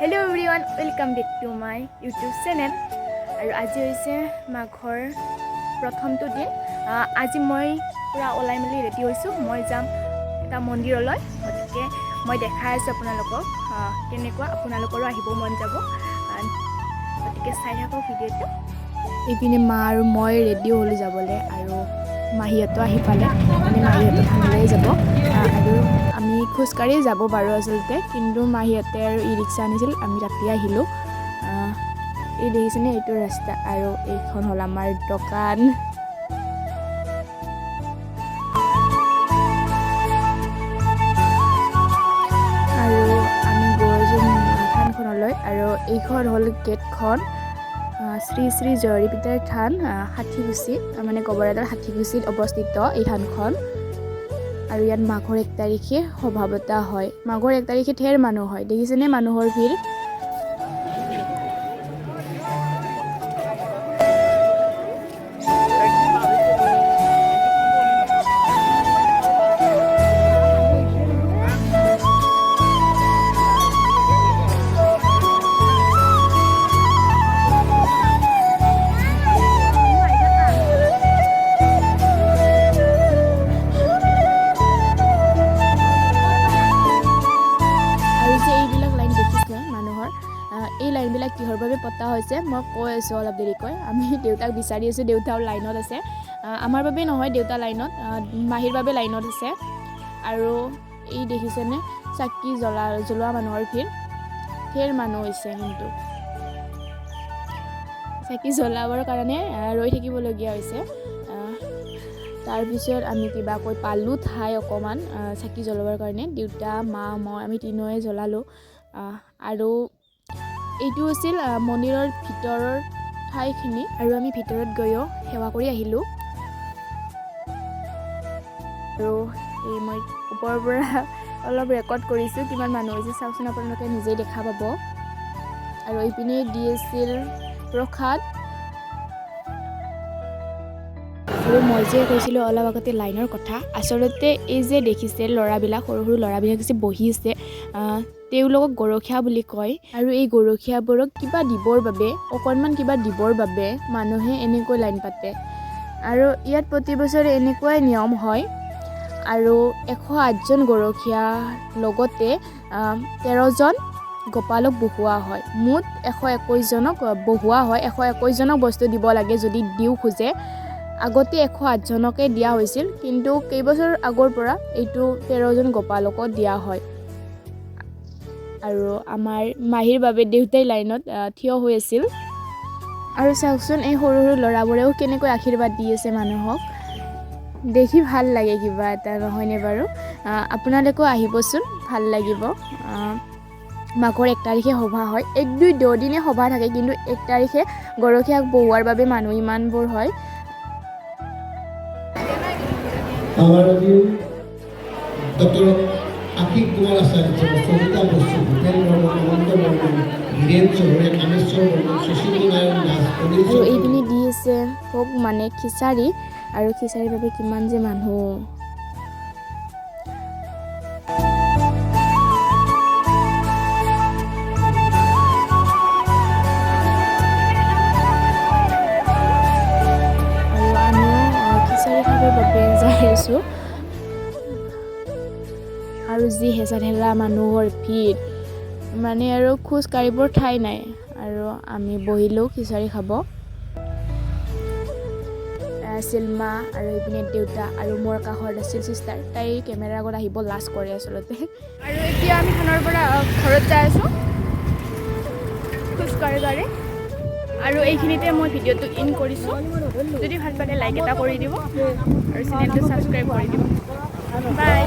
Hello everyone, welcome back to my YouTube channel. আৰু আজি হৈছে মাঘৰ প্ৰথমটো দিন। আজি মই পুৰা ওলাই মেলি ৰেডি হৈছোঁ। মই যাম এটা মন্দিৰলৈ। গতিকে মই দেখাই আছোঁ আপোনালোকক কেনেকুৱা আপোনালোকৰো আহিব মন যাব। গতিকে চাই থাকক ভিডিঅ'টো। এইপিনে মা আৰু মই ৰেডি হ'লোঁ যাবলৈ আৰু মাহীহঁতো আহি পালে। মানে মাহীহঁতো থানালৈ যাব আৰু আমি খোজকাঢ়ি যাব পাৰোঁ আচলতে, কিন্তু মাহীহঁতে আৰু ই ৰিক্সা আনিছিল, আমি ৰাতি আহিলোঁ। এই দেখিছেনে এইটো ৰাস্তা আৰু এইখন হ'ল আমাৰ দোকান। আৰু আমি গৈ আছোঁ থানখনলৈ আৰু এইখন হ'ল গেটখন। শ্ৰী শ্ৰী জয়ৰী পিতাৰ থান, ষাঠিকুছিত, মানে গবৰাডাল ষাঠিকুছিত অৱস্থিত এই থানখন। আৰু ইয়াত মাঘৰ 1 তাৰিখে সভা পতা হয়। মাঘৰ 1 তাৰিখে ঢেৰ মানুহ হয়, দেখিছেনে মানুহৰ ভিৰ। এই লাইনবিলাক কিহৰ বাবে পতা হৈছে মই কৈ আছোঁ অলপ দেৰিকৈ। আমি দেউতাক বিচাৰি আছোঁ, দেউতাও লাইনত আছে। আমাৰ বাবে নহয়, দেউতা লাইনত, মাহীৰ বাবে লাইনত আছে। আৰু এই দেখিছেনে চাকি জ্বলোৱা মানুহৰ ভিৰ, ঢেৰ মানুহ হৈছে। কিন্তু চাকি জ্বলাবৰ কাৰণে ৰৈ থাকিবলগীয়া হৈছে। তাৰপিছত আমি কিবাকৈ পালোঁ ঠাই অকণমান চাকি জ্বলাবৰ কাৰণে। দেউতা, মা, মই আমি তিনিওৱে জ্বলালোঁ। আৰু এইটো আছিল মন্দিৰৰ ভিতৰৰ ঠাইখিনি আৰু আমি ভিতৰত গৈও সেৱা কৰি আহিলোঁ। আৰু এই মই ওপৰৰ পৰা অলপ ৰেকৰ্ড কৰিছোঁ, কিমান মানুহ হৈছে চাওকচোন, আপোনালোকে নিজেই দেখা পাব। আৰু এইপিনে দি আছিল প্ৰসাদ। আৰু মই যে কৈছিলোঁ অলপ আগতে লাইনৰ কথা, আচলতে এই যে দেখিছে ল'ৰাবিলাক, সৰু সৰু ল'ৰাবিলাক যে বহি আছে, তেওঁলোকক গৰখীয়া বুলি কয়। আৰু এই গৰখীয়াবোৰক কিবা দিবৰ বাবে, অকণমান কিবা দিবৰ বাবে মানুহে এনেকৈ লাইন পাতে। আৰু ইয়াত প্ৰতি বছৰে এনেকুৱাই নিয়ম হয়। আৰু 108জন গৰখীয়াৰ লগতে 13জন গোপালক বহোৱা হয়। মুঠ 121জনক বহোৱা হয়। 121জনক বস্তু দিব লাগে যদি দিও খোজে। আগতে 108জনকে দিয়া হৈছিল, কিন্তু কেইবছৰ আগৰ পৰা এইটো 13জন গোপালকো দিয়া হয়। আৰু আমাৰ মাহীৰ বাবে দেউতাই লাইনত থিয় হৈ আছিল। আৰু চাওকচোন এই সৰু সৰু ল'ৰাবোৰেও কেনেকৈ আশীৰ্বাদ দি আছে মানুহক, দেখি ভাল লাগে কিবা এটা, নহয়নে বাৰু? আপোনালোকেও আহিবচোন, ভাল লাগিব। মাঘৰ 1 তাৰিখে সভা হয়। 1, 2, 2 দিনে সভা থাকে, কিন্তু 1 তাৰিখে গৰখীয়াক বহোৱাৰ বাবে মানুহ ইমানবোৰ হয়। আৰু এইপিনে দি আছে ভোগ, মানে খিচাৰি, আৰু খিচাৰিৰ বাবে কিমান যে মানুহ। আৰু আমিও খিচাৰি খাবৰ বাবে যাই আছোঁ। আৰু যি হেঁচা ঠেলা মানুহৰ ভিৰ, মানে আৰু খোজ কাঢ়িবৰ ঠাই নাই। আৰু আমি বহিলোঁ খিচাৰি খাব। আছিল মা, আৰু এইপিনে দেউতা, আৰু মোৰ কাষত আছিল চিষ্টাৰ। তাই কেমেৰাৰ আগত আহিব লাজ কৰে আচলতে। আৰু এতিয়া আমি থানৰ পৰা ঘৰত যাই আছোঁ খোজকাঢ়ি। আৰু এইখিনিতে মই ভিডিঅ'টো ইন কৰিছোঁ। যদি ভাল পালে লাইক এটা কৰি দিব আৰু চেনেলটো ছাবস্ক্ৰাইব কৰি দিব। বাই।